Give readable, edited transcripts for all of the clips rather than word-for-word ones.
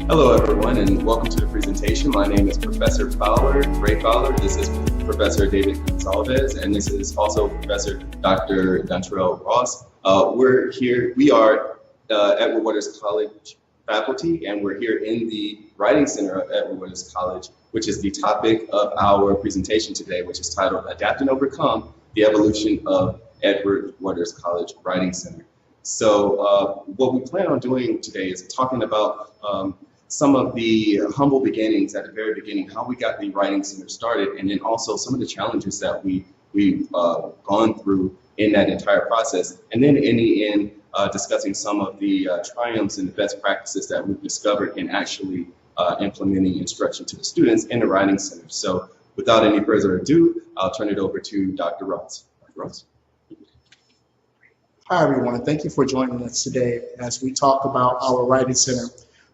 Hello, everyone, and welcome to the presentation. My name is Professor Fowler, Ray Fowler. This is Professor David Gonzalez, and this is also Professor Dr. Dontrell Ross. We are Edward Waters College faculty, and we're here in the Writing Center of Edward Waters College, which is the topic of our presentation today, which is titled Adapt and Overcome, the Evolution of Edward Waters College Writing Center. So what we plan on doing today is talking about some of the humble beginnings at the very beginning, how we got the Writing Center started, and then also some of the challenges that we've gone through in that entire process. And then in the end, discussing some of the triumphs and the best practices that we've discovered in actually implementing instruction to the students in the Writing Center. So without any further ado, I'll turn it over to Dr. Ross. Dr. Ross. Hi, everyone. Thank you for joining us today as we talk about our Writing Center.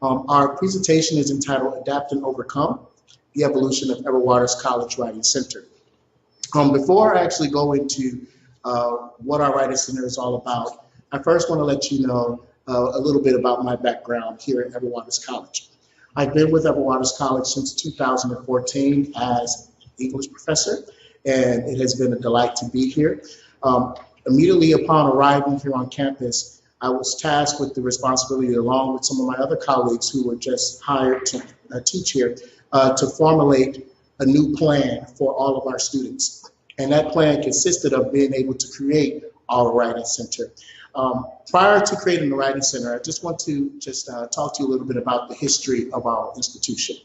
Our presentation is entitled Adapt and Overcome, the Evolution of Edward Waters College Writing Center. Before I actually go into what our Writing Center is all about, I first want to let you know a little bit about my background here at Edward Waters College. I've been with Edward Waters College since 2014 as English professor, and it has been a delight to be here. Immediately upon arriving here on campus, I was tasked with the responsibility, along with some of my other colleagues who were just hired to teach here, to formulate a new plan for all of our students. And that plan consisted of being able to create our Writing Center. Prior to creating the Writing Center, I just want to talk to you a little bit about the history of our institution.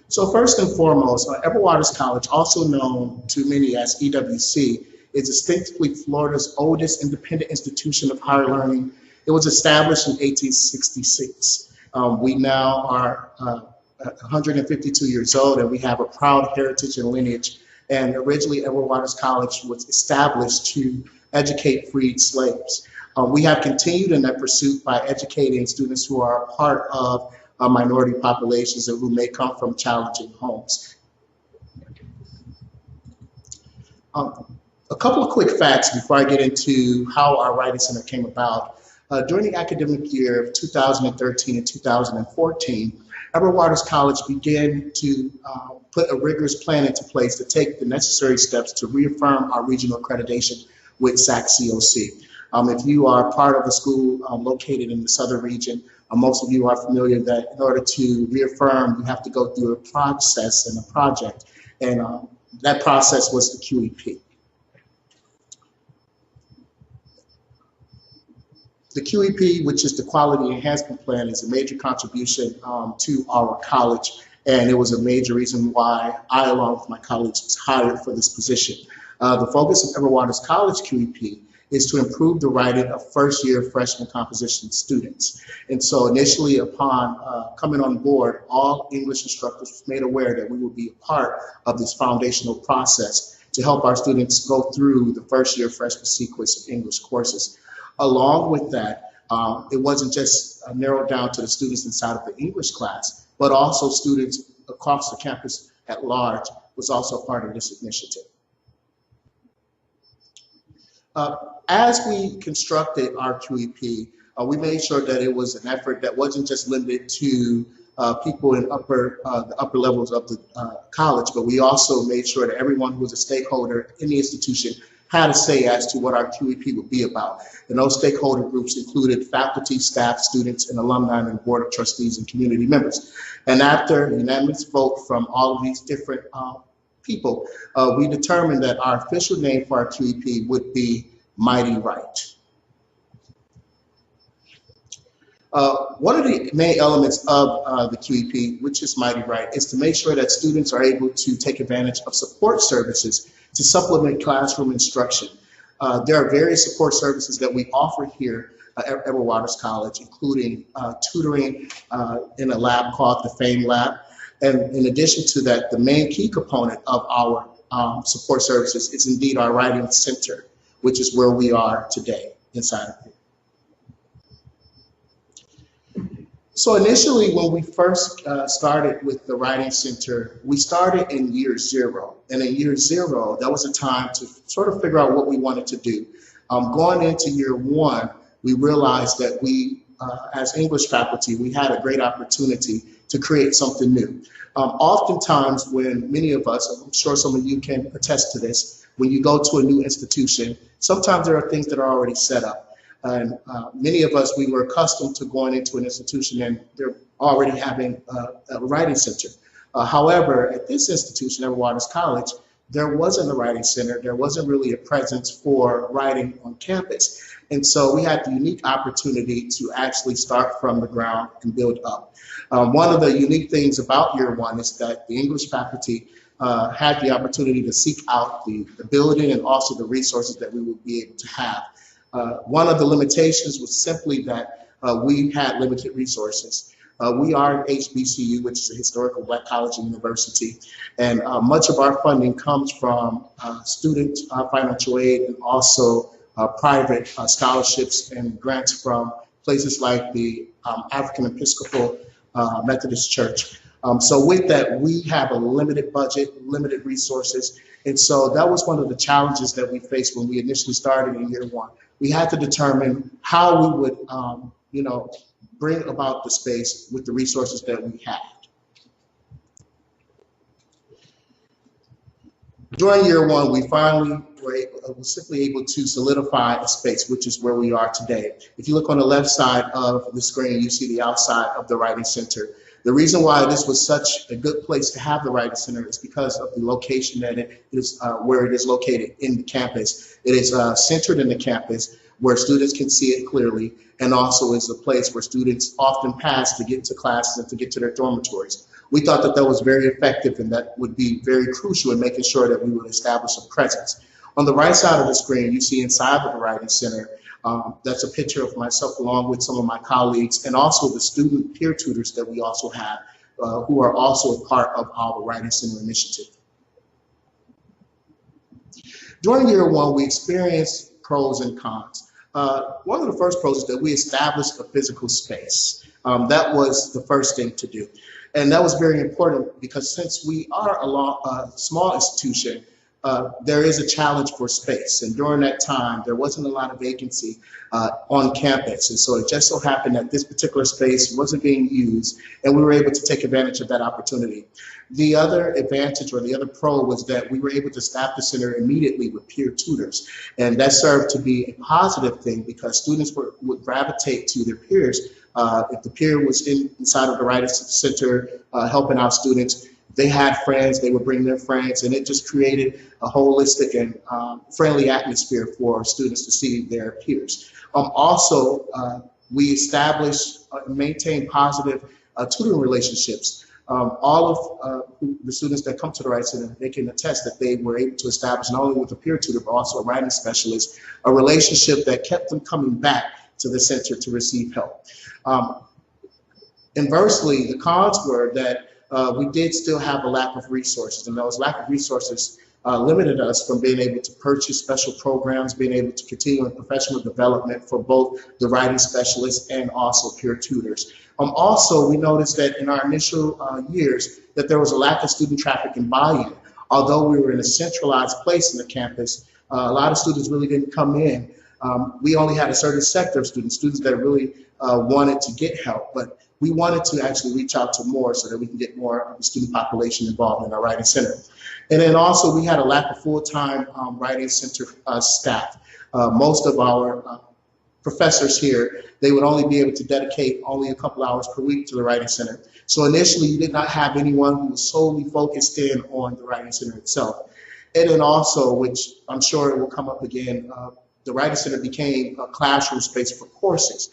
So first and foremost, Edward Waters College, also known to many as EWC, is distinctly Florida's oldest independent institution of higher learning. It was established in 1866. We now are 152 years old, and we have a proud heritage and lineage. And originally, Edward Waters College was established to educate freed slaves. We have continued in that pursuit by educating students who are a part of minority populations and who may come from challenging homes. A couple of quick facts before I get into how our Writing Center came about. During the academic year of 2013 and 2014, Edward Waters College began to put a rigorous plan into place to take the necessary steps to reaffirm our regional accreditation with SAC-COC. If you are part of a school located in the southern region, most of you are familiar that in order to reaffirm, you have to go through a process and a project, and that process was the QEP. The QEP, which is the Quality Enhancement Plan, is a major contribution to our college, and it was a major reason why I, along with my colleagues, was hired for this position. The focus of Edward Waters College QEP is to improve the writing of first-year freshman composition students. And so initially, upon coming on board, all English instructors were made aware that we would be a part of this foundational process to help our students go through the first-year freshman sequence of English courses. Along with that, it wasn't just narrowed down to the students inside of the English class, but also students across the campus at large was also part of this initiative. As we constructed our QEP, we made sure that it was an effort that wasn't just limited to people in the upper levels of the college, but we also made sure that everyone who was a stakeholder in the institution had a say as to what our QEP would be about. And those stakeholder groups included faculty, staff, students, and alumni, and board of trustees and community members. And after a unanimous vote from all of these different people, we determined that our official name for our QEP would be Mighty Right. One of the main elements of the QEP, which is Mighty Right, is to make sure that students are able to take advantage of support services to supplement classroom instruction. There are various support services that we offer here at Edward Waters College, including tutoring in a lab called the FAME Lab. And in addition to that, the main key component of our support services is indeed our Writing Center, which is where we are today inside of it. So initially, when we first started with the Writing Center, we started in year 0. And in year 0, that was a time to sort of figure out what we wanted to do. Going into year 1, we realized that we, as English faculty, we had a great opportunity to create something new. Oftentimes when many of us, I'm sure some of you can attest to this, when you go to a new institution, sometimes there are things that are already set up. And many of us, we were accustomed to going into an institution and they're already having a writing center. However, at this institution, Edward Waters College, there wasn't a writing center. There wasn't really a presence for writing on campus. And so we had the unique opportunity to actually start from the ground and build up. One of the unique things about year one is that the English faculty had the opportunity to seek out the building and also the resources that we would be able to have. One of the limitations was simply that we had limited resources. We are an HBCU, which is a historical Black college and university, and much of our funding comes from student financial aid and also private scholarships and grants from places like the African Episcopal Methodist Church. So with that, we have a limited budget, limited resources, and so that was one of the challenges that we faced when we initially started in year one. We had to determine how we would, bring about the space with the resources that we had. During year one, we finally were simply able to solidify a space, which is where we are today. If you look on the left side of the screen, you see the outside of the Writing Center. The reason why this was such a good place to have the Writing Center is because of the location that it is, where it is located in the campus. It is centered in the campus where students can see it clearly, and also is a place where students often pass to get to classes and to get to their dormitories. We thought that that was very effective and that would be very crucial in making sure that we would establish a presence. On the right side of the screen, you see inside of the Writing Center, that's a picture of myself along with some of my colleagues and also the student peer tutors that we also have who are also a part of our Writing Center initiative. During year one, we experienced pros and cons. One of the first pros is that we established a physical space. That was the first thing to do. And that was very important because since we are a small institution, there is a challenge for space. And during that time, there wasn't a lot of vacancy on campus. And so it just so happened that this particular space wasn't being used, and we were able to take advantage of that opportunity. The other advantage or the other pro was that we were able to staff the center immediately with peer tutors. And that served to be a positive thing because students would gravitate to their peers. If the peer was inside of the Writing Center helping out students, they had friends, they would bring their friends, and it just created a holistic and friendly atmosphere for students to see their peers. Also, we established and maintained positive tutoring relationships. All of the students that come to the Writing Center, they can attest that they were able to establish not only with a peer tutor, but also a writing specialist, a relationship that kept them coming back to the center to receive help. Inversely, the cons were that we did still have a lack of resources, and those lack of resources limited us from being able to purchase special programs, being able to continue in professional development for both the writing specialists and also peer tutors. Also, we noticed that in our initial years that there was a lack of student traffic and buy-in. Although we were in a centralized place in the campus, a lot of students really didn't come in. We only had a certain sector of students that really wanted to get help, but we wanted to actually reach out to more so that we can get more of the student population involved in our Writing Center. And then also we had a lack of full-time Writing Center staff. Most of our professors here, they would only be able to dedicate only a couple hours per week to the Writing Center. So initially you did not have anyone who was solely focused in on the Writing Center itself. And then also, which I'm sure it will come up again, the Writing Center became a classroom space for courses,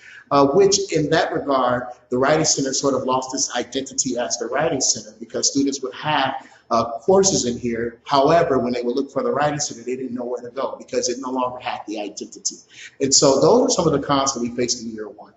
which in that regard, the Writing Center sort of lost its identity as the Writing Center because students would have courses in here. However, when they would look for the Writing Center, they didn't know where to go because it no longer had the identity. And so those are some of the cons that we faced in year one.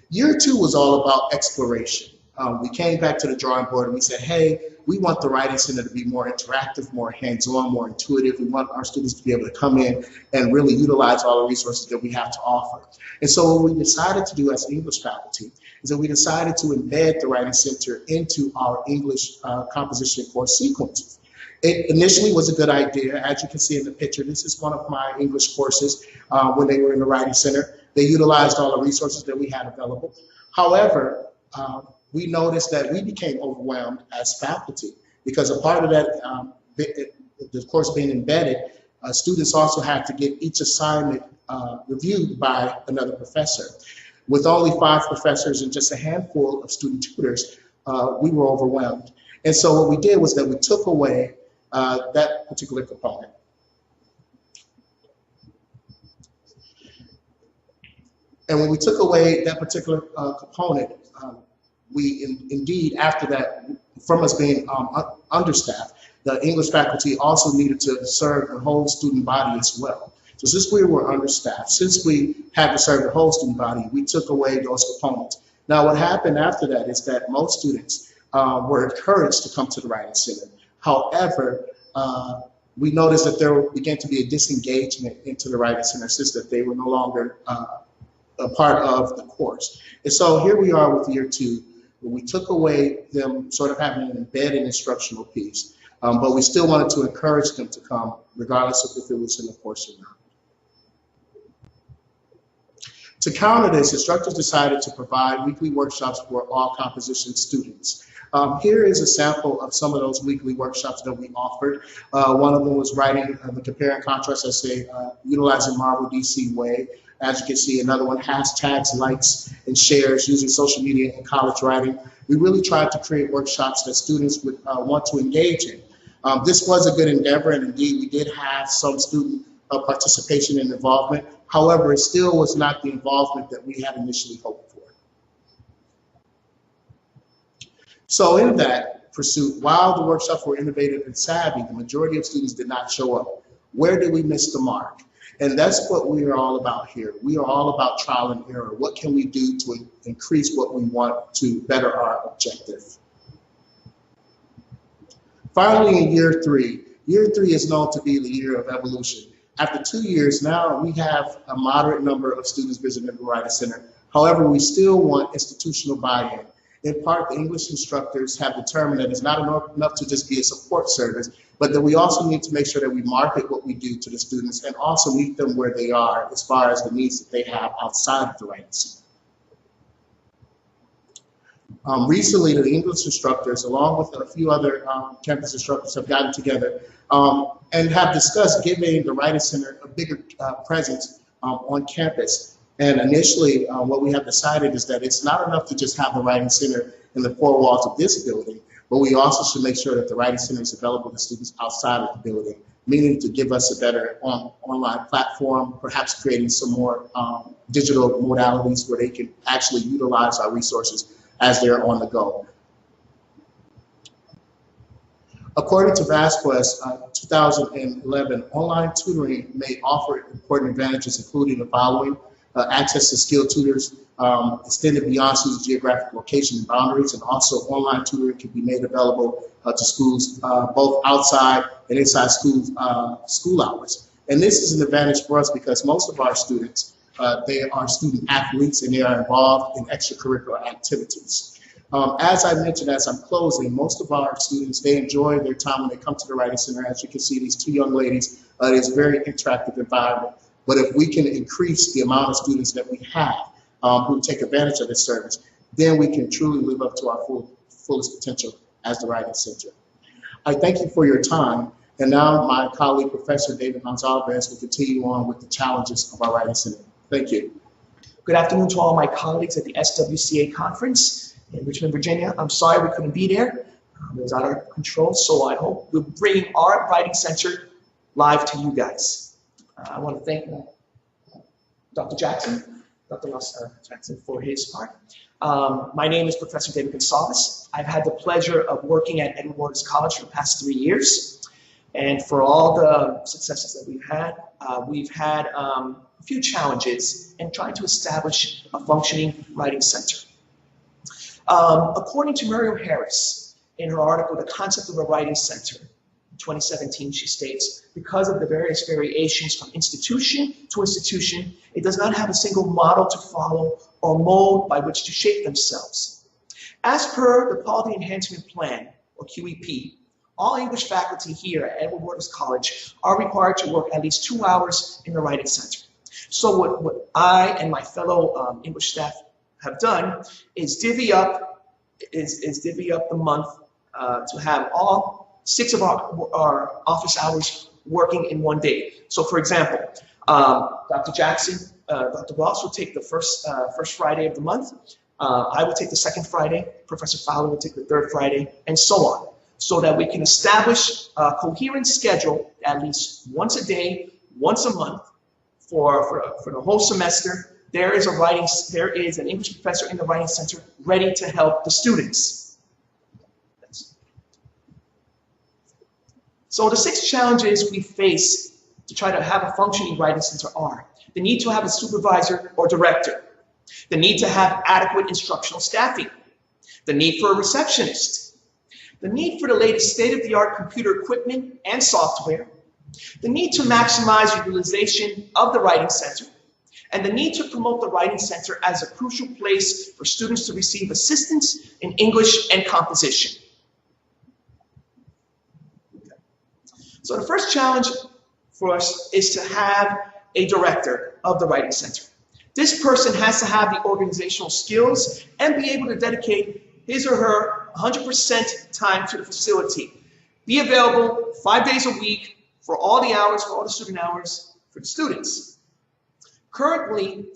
Year two was all about exploration. We came back to the drawing board and we said, hey, we want the Writing Center to be more interactive, more hands-on, more intuitive. We want our students to be able to come in and really utilize all the resources that we have to offer. And so what we decided to do as English faculty is that we decided to embed the Writing Center into our English composition course sequences. It initially was a good idea. As you can see in the picture, this is one of my English courses when they were in the Writing Center. They utilized all the resources that we had available. However, we noticed that we became overwhelmed as faculty because a part of that, the course being embedded, students also had to get each assignment reviewed by another professor. With only 5 professors and just a handful of student tutors, we were overwhelmed. And so what we did was that we took away that particular component. And when we took away that particular component, we indeed, after that, from us being understaffed, the English faculty also needed to serve the whole student body as well. So since we were understaffed, since we had to serve the whole student body, we took away those components. Now what happened after that is that most students were encouraged to come to the Writing Center. However, we noticed that there began to be a disengagement into the Writing Center since that they were no longer a part of the course. And so here we are with year 2, where we took away them sort of having an embedded instructional piece, but we still wanted to encourage them to come regardless of if it was in the course or not. To counter this, instructors decided to provide weekly workshops for all composition students. Here is a sample of some of those weekly workshops that we offered. One of them was writing the compare and contrast essay utilizing Marvel DC Way. As you can see, another one, hashtags, likes, and shares using social media in college writing. We really tried to create workshops that students would want to engage in. This was a good endeavor, and indeed we did have some student participation and involvement. However, it still was not the involvement that we had initially hoped for. So in that pursuit, while the workshops were innovative and savvy, the majority of students did not show up. Where did we miss the mark? And that's what we are all about here. We are all about trial and error. What can we do to increase what we want to better our objective? Finally, in year 3 is known to be the year of evolution. After 2 years now, we have a moderate number of students visiting the Writing Center. However, we still want institutional buy-in. In part, the English instructors have determined that it's not enough to just be a support service, but that we also need to make sure that we market what we do to the students and also meet them where they are as far as the needs that they have outside of the Writing Center. Recently, the English instructors, along with a few other campus instructors, have gotten together and have discussed giving the Writing Center a bigger presence on campus. And initially, what we have decided is that it's not enough to just have the Writing Center in the 4 walls of this building, but we also should make sure that the Writing Center is available to students outside of the building, meaning to give us a better online platform, perhaps creating some more digital modalities where they can actually utilize our resources as they're on the go. According to VASQuest 2011, online tutoring may offer important advantages, including the following: access to skilled tutors extended beyond students' geographic location and boundaries, and also online tutoring can be made available to schools both outside and inside school hours. And this is an advantage for us because most of our students, they are student athletes and they are involved in extracurricular activities. As I mentioned, as I'm closing, most of our students, they enjoy their time when they come to the Writing Center. As you can see, these 2 young ladies, it is a very interactive environment. But if we can increase the amount of students that we have who take advantage of this service, then we can truly live up to our fullest potential as the Writing Center. I thank you for your time. And now my colleague, Professor David Gonzalez, will continue on with the challenges of our Writing Center. Thank you. Good afternoon to all my colleagues at the SWCA conference in Richmond, Virginia. I'm sorry we couldn't be there. It was out of our control, so I hope we're bringing our Writing Center live to you guys. I want to thank Dr. Jackson, Dr. Jackson for his part. My name is Professor David Gonzalez. I've had the pleasure of working at Edward Waters College for the past 3 years. And for all the successes that we've had a few challenges in trying to establish a functioning Writing Center. According to Miriam Harris, in her article, The Concept of a Writing Center, 2017, she states, because of the various variations from institution to institution, it does not have a single model to follow or mold by which to shape themselves. As per the Quality Enhancement Plan, or QEP, all English faculty here at Edward Waters College are required to work at least 2 hours in the Writing Center. So what I and my fellow English staff have done is divvy up the month to have all 6 of our office hours working in one day. So for example, Dr. Jackson, Dr. Ross will take the first Friday of the month. I will take the second Friday. Professor Fowler will take the third Friday, and so on, so that we can establish a coherent schedule at least once a day, once a month, for the whole semester. There is an English professor in the Writing Center ready to help the students. So the 6 challenges we face to try to have a functioning Writing Center are: the need to have a supervisor or director, the need to have adequate instructional staffing, the need for a receptionist, the need for the latest state-of-the-art computer equipment and software, the need to maximize utilization of the Writing Center, and the need to promote the Writing Center as a crucial place for students to receive assistance in English and composition. So the first challenge for us is to have a director of the Writing Center. This person has to have the organizational skills and be able to dedicate his or her 100% time to the facility. Be available 5 days a week for all the hours, for all the student hours for the students. Currently,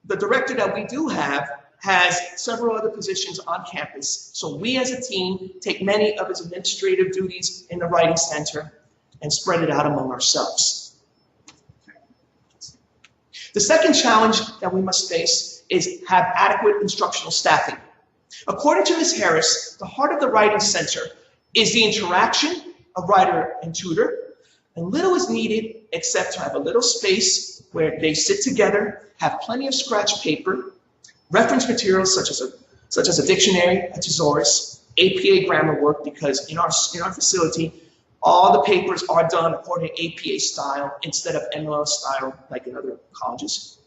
the director that we do have has several other positions on campus. So we as a team take many of his administrative duties in the Writing Center and spread it out among ourselves. The second challenge that we must face is have adequate instructional staffing. According to Ms. Harris, the heart of the Writing Center is the interaction of writer and tutor, and little is needed except to have a little space where they sit together, have plenty of scratch paper, reference materials such as a dictionary, a thesaurus, APA grammar work, because in our facility, all the papers are done according to APA style instead of MLL style like in other colleges.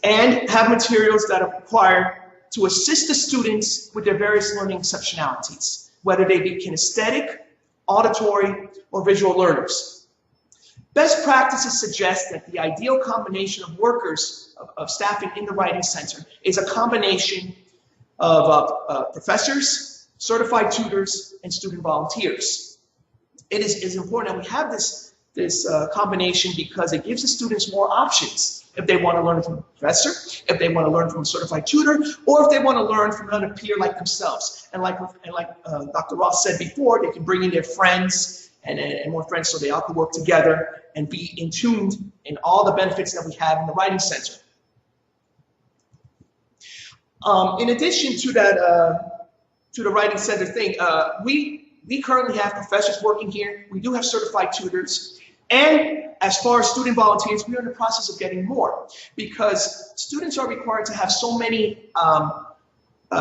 And have materials that are required to assist the students with their various learning exceptionalities, whether they be kinesthetic, auditory, or visual learners. Best practices suggest that the ideal combination of workers of staffing in the Writing Center is a combination of professors, certified tutors, and student volunteers. It is important that we have this combination because it gives the students more options if they want to learn from a professor, if they want to learn from a certified tutor, or if they want to learn from another peer like themselves. And like Dr. Ross said before, they can bring in their friends and more friends so they all can work together and be in tune in all the benefits that we have in the Writing Center. In addition to that, to the Writing Center thing, we currently have professors working here. We do have certified tutors. And as far as student volunteers, we are in the process of getting more because students are required to have so many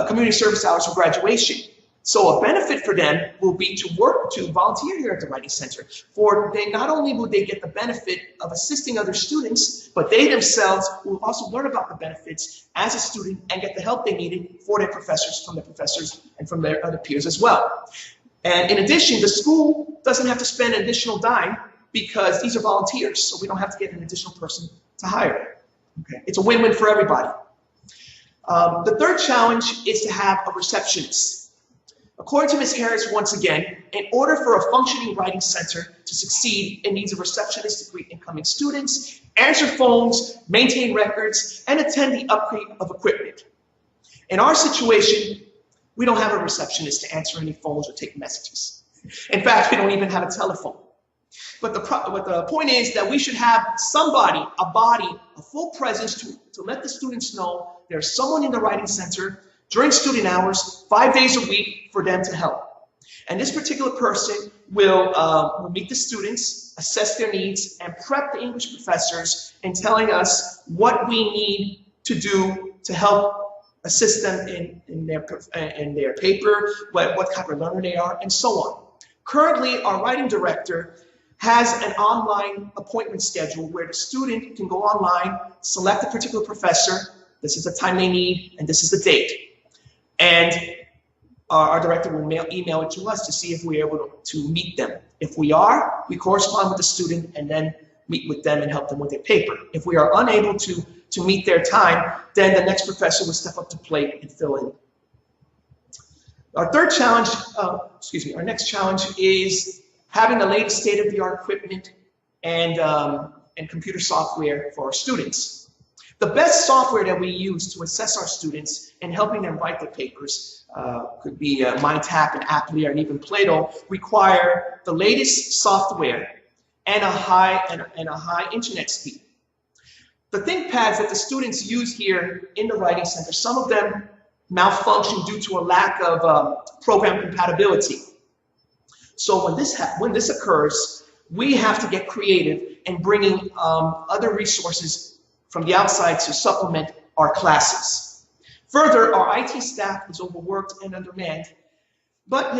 community service hours for graduation. So a benefit for them will be to volunteer here at the Writing Center. Not only will they get the benefit of assisting other students, but they themselves will also learn about the benefits as a student and get the help they needed from their professors, and from their other peers as well. And in addition, the school doesn't have to spend an additional dime because these are volunteers, so we don't have to get an additional person to hire. Okay. It's a win-win for everybody. The third challenge is to have a receptionist. According to Ms. Harris, once again, in order for a functioning Writing Center to succeed, it needs a receptionist to greet incoming students, answer phones, maintain records, and attend the upgrade of equipment. In our situation, we don't have a receptionist to answer any phones or take messages. In fact, we don't even have a telephone. But the point is that we should have somebody, a full presence to let the students know there's someone in the Writing Center during student hours, 5 days a week for them to help. And this particular person will meet the students, assess their needs, and prep the English professors in telling us what we need to do to help assist them in their paper, what kind of learner they are, and so on. Currently, our writing director has an online appointment schedule where the student can go online, select a particular professor, this is the time they need, and this is the date. And our director will email it to us to see if we're able to meet them. If we are, we correspond with the student and then meet with them and help them with their paper. If we are unable to meet their time, then the next professor will step up to plate and fill in. Our third challenge, our next challenge is having the latest state-of-the-art equipment and computer software for our students. The best software that we use to assess our students and helping them write their papers could be MindTap and Apply and even Plato, require the latest software and a high internet speed. The ThinkPads that the students use here in the Writing Center, some of them malfunction due to a lack of program compatibility. So when this occurs, we have to get creative in bringing other resources from the outside to supplement our classes. Further, our IT staff is overworked and undermanned, but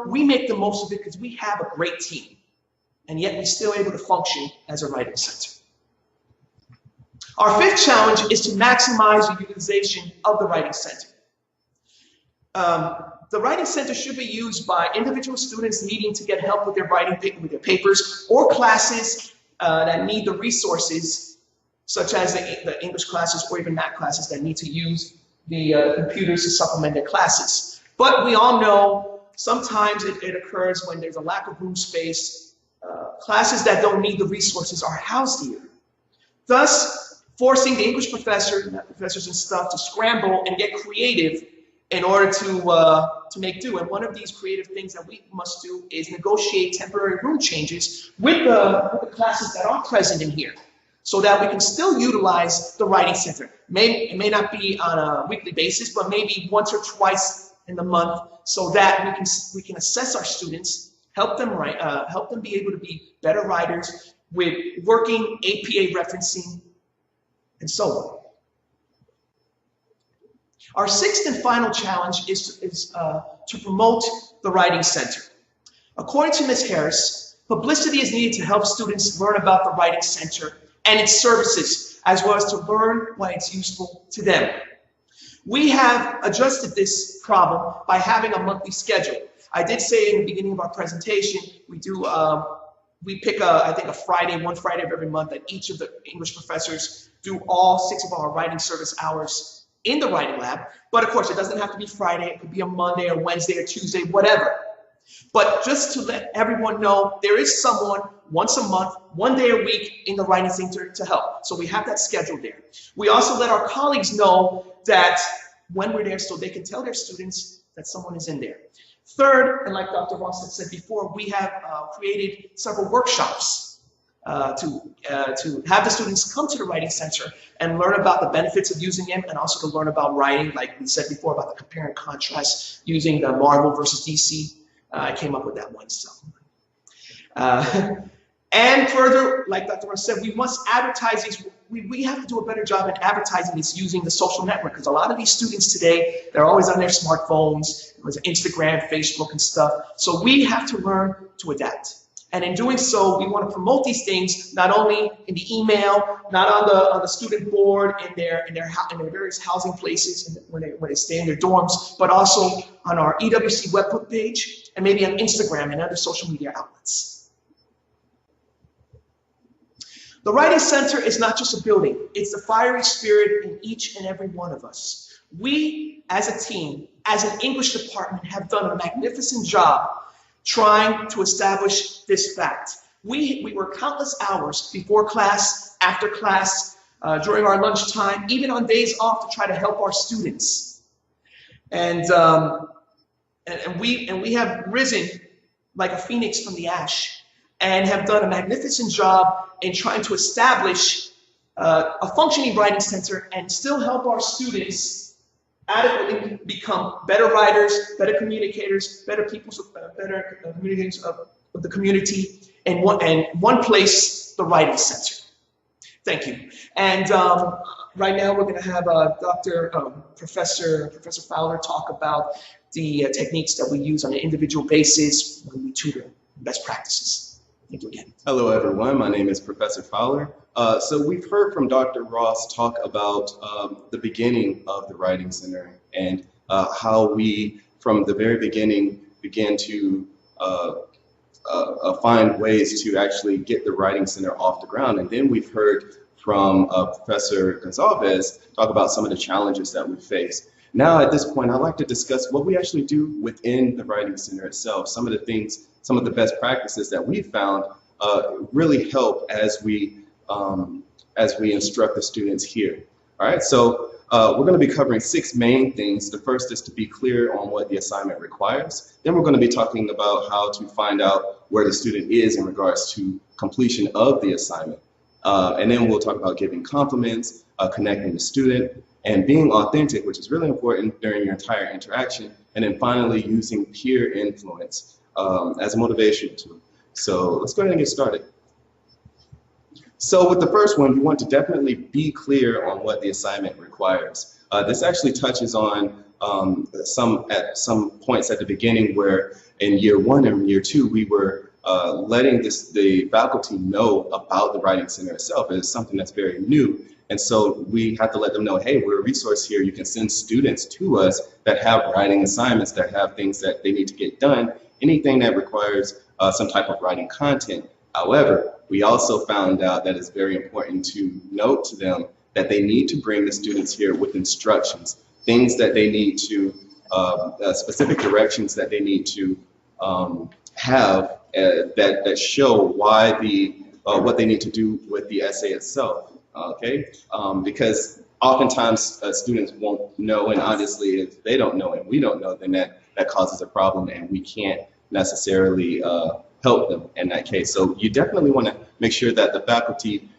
we make the most of it because we have a great team, and yet we're still able to function as a writing center. Our fifth challenge is to maximize the utilization of the Writing Center. The Writing Center should be used by individual students needing to get help with their papers, or classes that need the resources, such as the English classes or even math classes that need to use the computers to supplement their classes. But we all know sometimes it occurs when there's a lack of room space. Classes that don't need the resources are housed here, thus forcing the English professors and stuff to scramble and get creative in order to make do. And one of these creative things that we must do is negotiate temporary room changes with the classes that are present in here, so that we can still utilize the Writing Center. It may not be on a weekly basis, but maybe once or twice in the month, so that we can assess our students, help them write, help them be able to be better writers with working APA referencing, and so on. Our sixth and final challenge is to promote the Writing Center. According to Ms. Harris, publicity is needed to help students learn about the Writing Center and its services, as well as to learn why it's useful to them. We have adjusted this problem by having a monthly schedule. I did say in the beginning of our presentation, we pick I think one Friday of every month, that each of the English professors do all 6 of our writing service hours in the writing lab. But of course, it doesn't have to be Friday. It could be a Monday or Wednesday or Tuesday, whatever. But just to let everyone know, there is someone once a month, 1 day a week in the Writing Center to help. So we have that scheduled there. We also let our colleagues know that when we're there, so they can tell their students that someone is in there. Third, and like Dr. Ross had said before, we have created several workshops to have the students come to the Writing Center and learn about the benefits of using them, and also to learn about writing, like we said before, about the compare and contrast using the Marvel versus DC. I came up with that one, so. And further, like Dr. Ross said, we must advertise these. We have to do a better job at advertising this using the social network, because a lot of these students today, they're always on their smartphones, with Instagram, Facebook, and stuff. So we have to learn to adapt. And in doing so, we want to promote these things not only in the email, not on the student board, in their various housing places when they stay in their dorms, but also on our EWC webbook page, and maybe on Instagram and other social media outlets. The Writing Center is not just a building, it's the fiery spirit in each and every one of us. We, as a team, as an English department, have done a magnificent job trying to establish this fact. We work countless hours before class, after class, during our lunchtime, even on days off, to try to help our students. And we have risen like a phoenix from the ash, and have done a magnificent job in trying to establish a functioning Writing Center and still help our students adequately become better writers, better communicators, better communicators of the community, and one place, the Writing Center. Thank you. And right now we're going to have Professor Fowler talk about the techniques that we use on an individual basis when we tutor, best practices. Thank you again. Hello, everyone. My name is Professor Fowler. So we've heard from Dr. Ross talk about the beginning of the Writing Center and how we from the very beginning began to find ways to actually get the Writing Center off the ground. And then we've heard from Professor Gonzalez talk about some of the challenges that we face. Now at this point, I'd like to discuss what we actually do within the Writing Center itself. Some of the things, some of the best practices that we've found really help as we instruct the students here. All right, so we're going to be covering 6 main things. The first is to be clear on what the assignment requires. Then we're going to be talking about how to find out where the student is in regards to completion of the assignment. And then we'll talk about giving compliments, connecting the student, and being authentic, which is really important during your entire interaction. And then finally, using peer influence as a motivation tool. So let's go ahead and get started. So with the first one, you want to definitely be clear on what the assignment requires. This actually touches on some points at the beginning where in year 1 and year 2, we were letting the faculty know about the Writing Center itself. It's something that's very new. And so we have to let them know, hey, we're a resource here. You can send students to us that have writing assignments, that have things that they need to get done, anything that requires some type of writing content. However, we also found out that it's very important to note to them that they need to bring the students here with instructions, things that they need to, specific directions that they need to have that show why what they need to do with the essay itself. Okay, because oftentimes students won't know, and obviously if they don't know and we don't know, then that causes a problem, and we can't necessarily help them in that case. So you definitely want to make sure that the faculty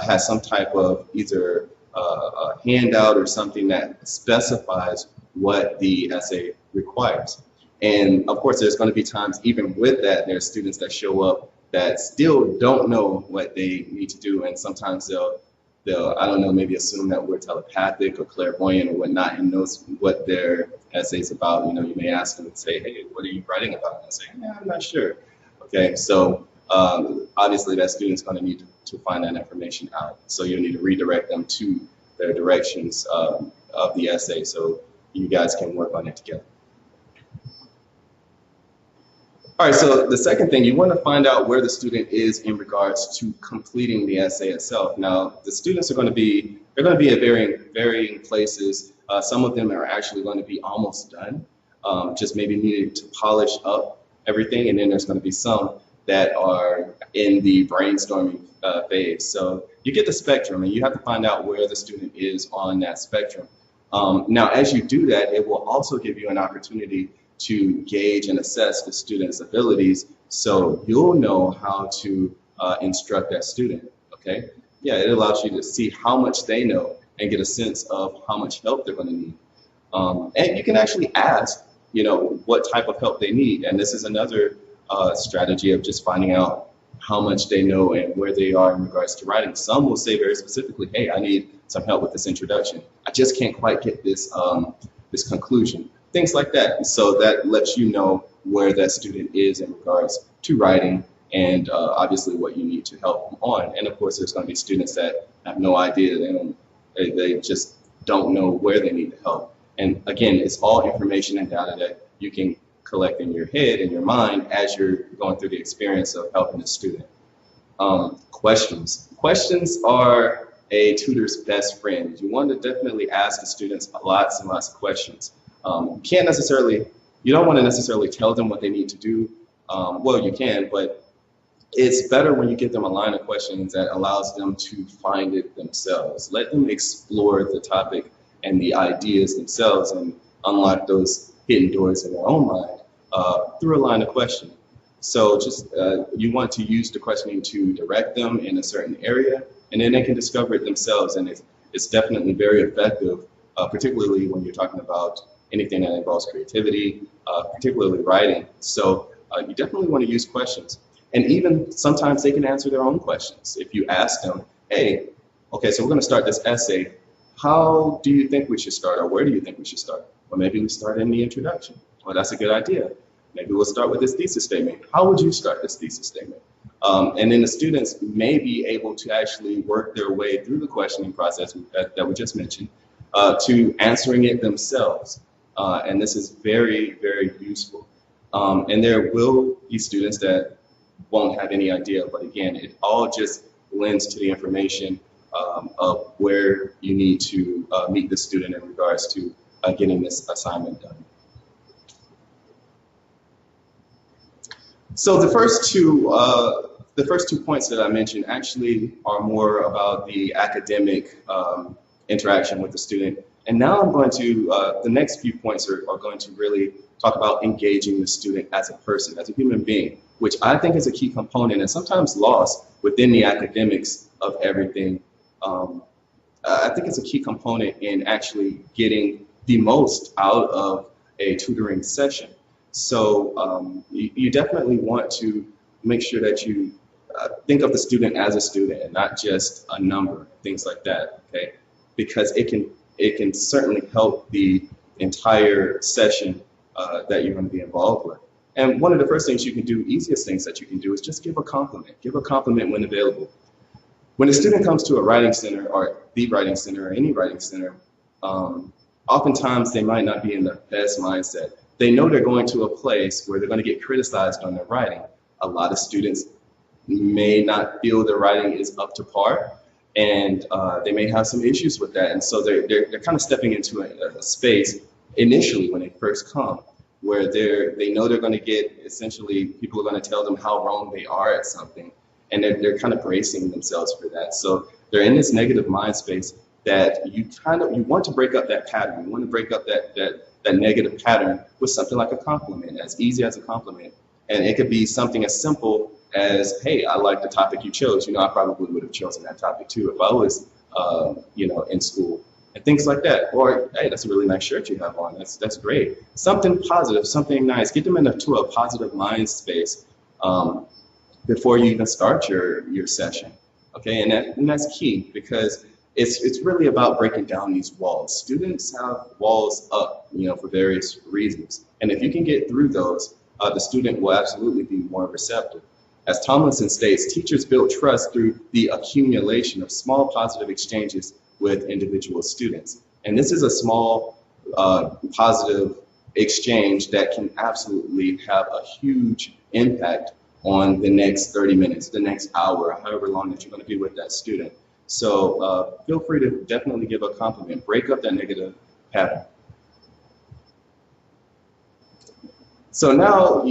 has some type of either a handout or something that specifies what the essay requires. And of course, there's going to be times even with that, there's students that show up that still don't know what they need to do, and sometimes they'll I don't know, maybe assume that we're telepathic or clairvoyant or whatnot and knows what their essay's about. You know, you may ask them and say, hey, what are you writing about? And say, yeah, I'm not sure. Okay, so obviously that student's going to need to find that information out. So you'll need to redirect them to their directions of the essay so you guys can work on it together. All right, so the second thing, you want to find out where the student is in regards to completing the essay itself. Now, the students are going to be, they're going to be at varying places. Some of them are actually going to be almost done, just maybe needing to polish up everything. And then there's going to be some that are in the brainstorming phase. So you get the spectrum, and you have to find out where the student is on that spectrum. Now, as you do that, it will also give you an opportunity to gauge and assess the student's abilities, so you'll know how to instruct that student, okay? Yeah, it allows you to see how much they know and get a sense of how much help they're gonna need. And you can actually ask, you know, what type of help they need, and this is another strategy of just finding out how much they know and where they are in regards to writing. Some will say very specifically, hey, I need some help with this introduction. I just can't quite get this, this conclusion. Things like that. And so that lets you know where that student is in regards to writing and obviously what you need to help them on. And of course, there's going to be students that have no idea. They just don't know where they need the help. And again, it's all information and data that you can collect in your head and your mind as you're going through the experience of helping the student. Questions. Questions are a tutor's best friend. You want to definitely ask the students lots and lots of questions. You don't want to necessarily tell them what they need to do. Well, you can, but it's better when you give them a line of questions that allows them to find it themselves. Let them explore the topic and the ideas themselves and unlock those hidden doors in their own mind through a line of questioning. So just you want to use the questioning to direct them in a certain area, and then they can discover it themselves. And it's definitely very effective, particularly when you're talking about anything that involves creativity, particularly writing. So you definitely want to use questions. And even sometimes they can answer their own questions. If you ask them, hey, okay, so we're going to start this essay. How do you think we should start, or where do you think we should start? Well, maybe we start in the introduction. Well, that's a good idea. Maybe we'll start with this thesis statement. How would you start this thesis statement? And then the students may be able to actually work their way through the questioning process that we just mentioned to answering it themselves. And this is very, very useful. And there will be students that won't have any idea, but again, it all just lends to the information of where you need to meet the student in regards to getting this assignment done. So the first two points that I mentioned actually are more about the academic interaction with the student. And now I'm going to, the next few points are going to really talk about engaging the student as a person, as a human being, which I think is a key component and sometimes lost within the academics of everything. I think it's a key component in actually getting the most out of a tutoring session. So you definitely want to make sure that you think of the student as a student and not just a number, things like that, okay? Because it can certainly help the entire session that you're going to be involved with. And one of the first things you can do, easiest things that you can do, is just give a compliment. Give a compliment when available. When a student comes to a writing center or the writing center or any writing center, oftentimes they might not be in the best mindset. They know they're going to a place where they're going to get criticized on their writing. A lot of students may not feel their writing is up to par, and they may have some issues with that. And so they're kind of stepping into a space initially when they first come, where they know they're going to get, essentially, people are going to tell them how wrong they are at something, and they're kind of bracing themselves for that. So they're in this negative mind space that you want to break up that pattern. You want to break up that negative pattern with something like a compliment, as easy as a compliment. And it could be something as simple as, hey, I like the topic you chose. You know, I probably would have chosen that topic too if I was, in school. And things like that. Or, hey, that's a really nice shirt you have on. That's great. Something positive, something nice. Get them into a positive mind space before you even start your session. Okay, and that's key, because it's really about breaking down these walls. Students have walls up, for various reasons. And if you can get through those, the student will absolutely be more receptive. As Tomlinson states, teachers build trust through the accumulation of small positive exchanges with individual students. And this is a small positive exchange that can absolutely have a huge impact on the next 30 minutes, the next hour, however long that you're going to be with that student. So feel free to definitely give a compliment. Break up that negative pattern. So now,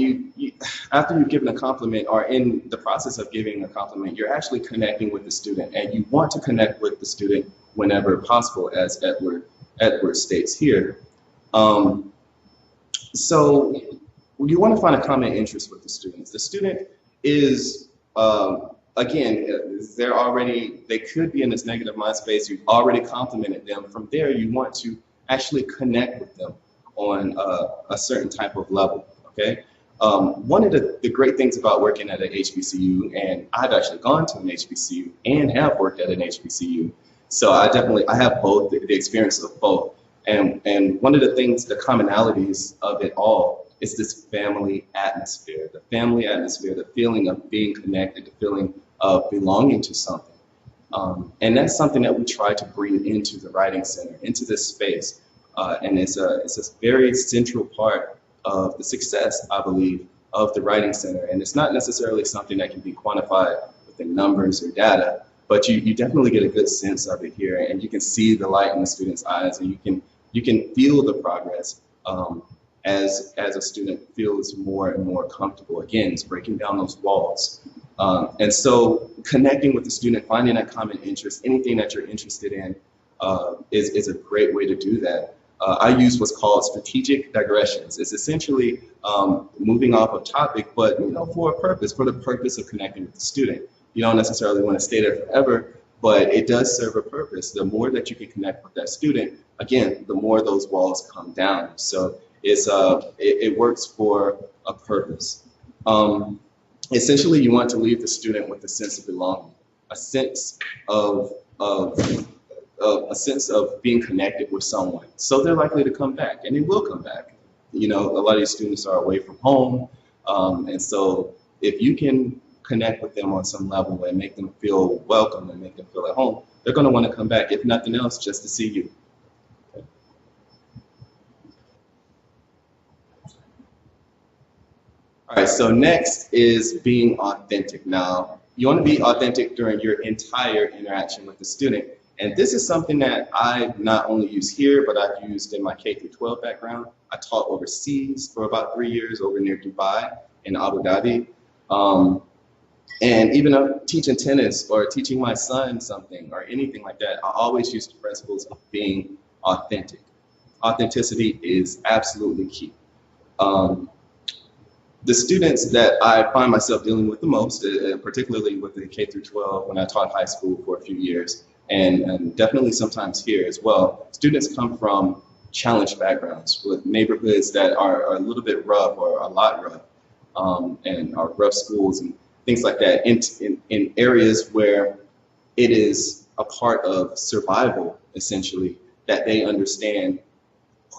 after you've given a compliment, or in the process of giving a compliment, you're actually connecting with the student, and you want to connect with the student whenever possible, as Edward states here. So you want to find a common interest with the students. The student is, again, they could be in this negative mind space. You've already complimented them. From there, you want to actually connect with them on a certain type of level, okay? One of the great things about working at an HBCU, and I've actually gone to an HBCU and have worked at an HBCU, so I have both, the experience of both. And one of the things, the commonalities of it all is this family atmosphere, the feeling of being connected, the feeling of belonging to something. And that's something that we try to bring into the Writing Center, into this space. And it's a very central part of the success, I believe, of the Writing Center. And it's not necessarily something that can be quantified within numbers or data, but you definitely get a good sense of it here, and you can see the light in the student's eyes, and you can feel the progress as a student feels more and more comfortable. Again, it's breaking down those walls. And so connecting with the student, finding that common interest, anything that you're interested in is a great way to do that. I use what's called strategic digressions. It's essentially moving off of topic, but for the purpose of connecting with the student. You don't necessarily want to stay there forever, but it does serve a purpose. The more that you can connect with that student, again, the more those walls come down. So it works for a purpose. Essentially, you want to leave the student with a sense of belonging, a sense of being connected with someone. So they're likely to come back, and they will come back. A lot of these students are away from home, and so if you can connect with them on some level and make them feel welcome and make them feel at home, they're going to want to come back, if nothing else, just to see you. All right, so next is being authentic. Now, you want to be authentic during your entire interaction with the student. And this is something that I not only use here, but I've used in my K through 12 background. I taught overseas for about 3 years over near Dubai in Abu Dhabi. And even teaching tennis or teaching my son something or anything like that, I always use the principles of being authentic. Authenticity is absolutely key. The students that I find myself dealing with the most, particularly with the K through 12 when I taught high school for a few years, and definitely sometimes here as well, students come from challenged backgrounds with neighborhoods that are a little bit rough or a lot rough, and are rough schools and things like that, in areas where it is a part of survival, essentially, that they understand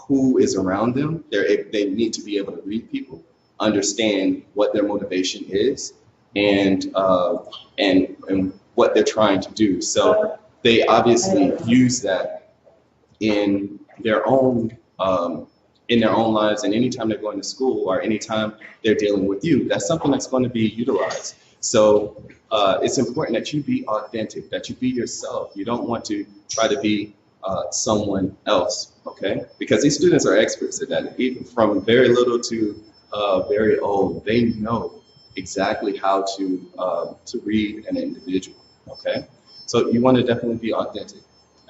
who is around them. They need to be able to read people, understand what their motivation is, and what they're trying to do. So they obviously use that in their own lives, and anytime they're going to school or anytime they're dealing with you, that's something that's going to be utilized. So it's important that you be authentic, that you be yourself. You don't want to try to be someone else, okay? Because these students are experts at that. Even from very little to very old, they know exactly how to read an individual, okay? So you want to definitely be authentic.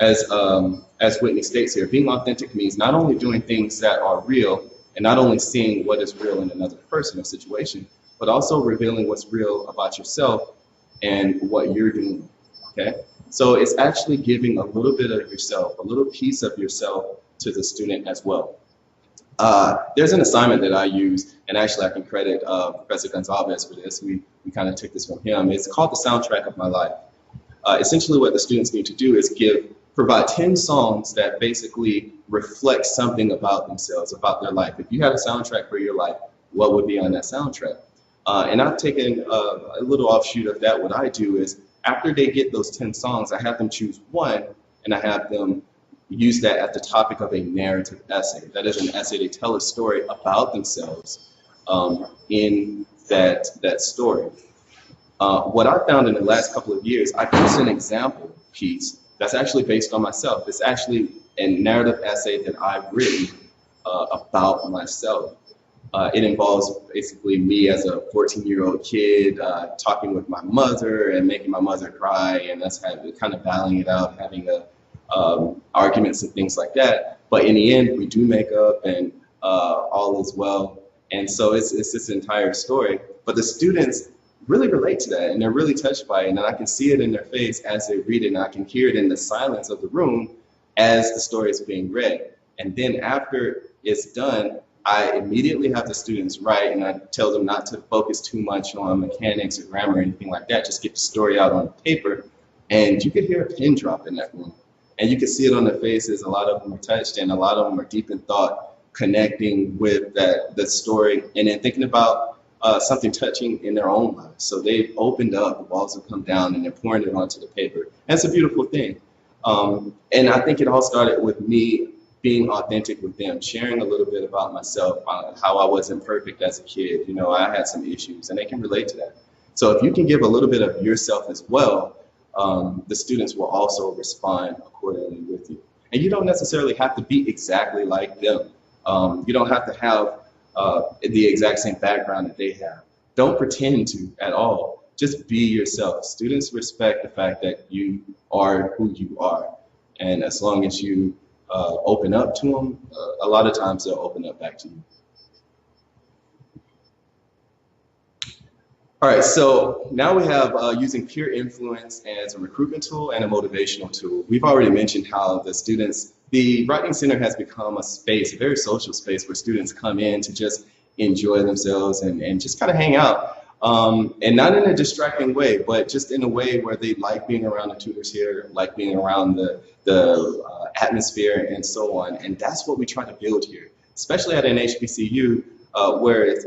As Whitney states here, being authentic means not only doing things that are real and not only seeing what is real in another person or situation, but also revealing what's real about yourself and what you're doing, okay? So it's actually giving a little bit of yourself, a little piece of yourself to the student as well. There's an assignment that I use, and actually I can credit Professor Gonzalez for this. We kind of took this from him. It's called The Soundtrack of My Life. Essentially what the students need to do is provide 10 songs that basically reflect something about themselves, about their life. If you had a soundtrack for your life, what would be on that soundtrack? And I've taken a little offshoot of that. What I do is after they get those 10 songs, I have them choose one, and I have them use that as the topic of a narrative essay. That is an essay. They tell a story about themselves in that story. What I found in the last couple of years, I produced an example piece that's actually based on myself. It's actually a narrative essay that I've written about myself. It involves basically me as a 14-year-old kid talking with my mother and making my mother cry, and us kind of battling it out, having arguments and things like that. But in the end, we do make up, and all is well. And so it's this entire story. But the students really relate to that, and they're really touched by it, and I can see it in their face as they read it, and I can hear it in the silence of the room as the story is being read. And then after it's done, I immediately have the students write, and I tell them not to focus too much on mechanics or grammar or anything like that. Just get the story out on paper, and you could hear a pin drop in that room. And you can see it on their faces. A lot of them are touched, and a lot of them are deep in thought, connecting with the story, and then thinking about something touching in their own lives. So they've opened up, the walls have come down, and they're pouring it onto the paper. And it's a beautiful thing. And I think it all started with me being authentic with them, sharing a little bit about myself, how I wasn't perfect as a kid. You know, I had some issues, and they can relate to that. So if you can give a little bit of yourself as well, the students will also respond accordingly with you. And you don't necessarily have to be exactly like them. You don't have to have the exact same background that they have. Don't pretend to at all. Just be yourself. Students respect the fact that you are who you are. And as long as you open up to them, a lot of times they'll open up back to you. All right, so now we have using peer influence as a recruitment tool and a motivational tool. We've already mentioned how the Writing Center has become a space, a very social space where students come in to just enjoy themselves and just kind of hang out. And not in a distracting way, but just in a way where they like being around the tutors here, like being around the atmosphere and so on. And that's what we try to build here, especially at an HBCU where it's,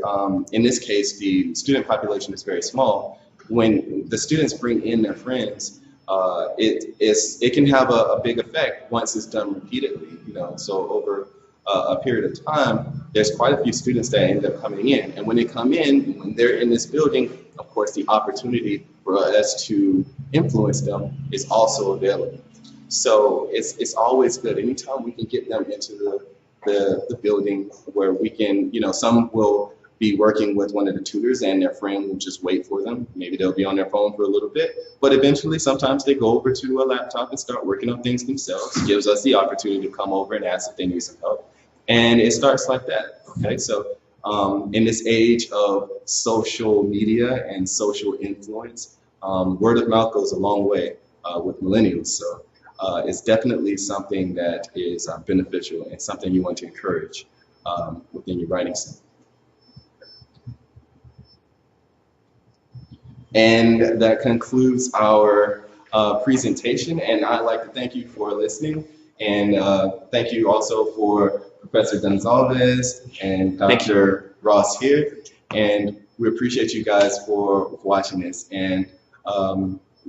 in this case, the student population is very small. When the students bring in their friends, it can have a big effect once it's done repeatedly. You know, so over a period of time, there's quite a few students that end up coming in. And when they come in, when they're in this building, of course, the opportunity for us to influence them is also available. So it's always good. Anytime we can get them into the building where we can, some will be working with one of the tutors and their friend will just wait for them. Maybe they'll be on their phone for a little bit, but eventually sometimes they go over to a laptop and start working on things themselves. It gives us the opportunity to come over and ask if they need some help. And it starts like that, okay? So in this age of social media and social influence, word of mouth goes a long way with millennials. So it's definitely something that is beneficial and something you want to encourage within your writing center. And that concludes our presentation, and I'd like to thank you for listening, and thank you also for Professor Gonzalez and Dr. Ross here, and we appreciate you guys for watching this, and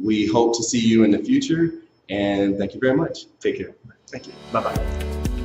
we hope to see you in the future, and thank you very much. Take care. Thank you. Bye-bye.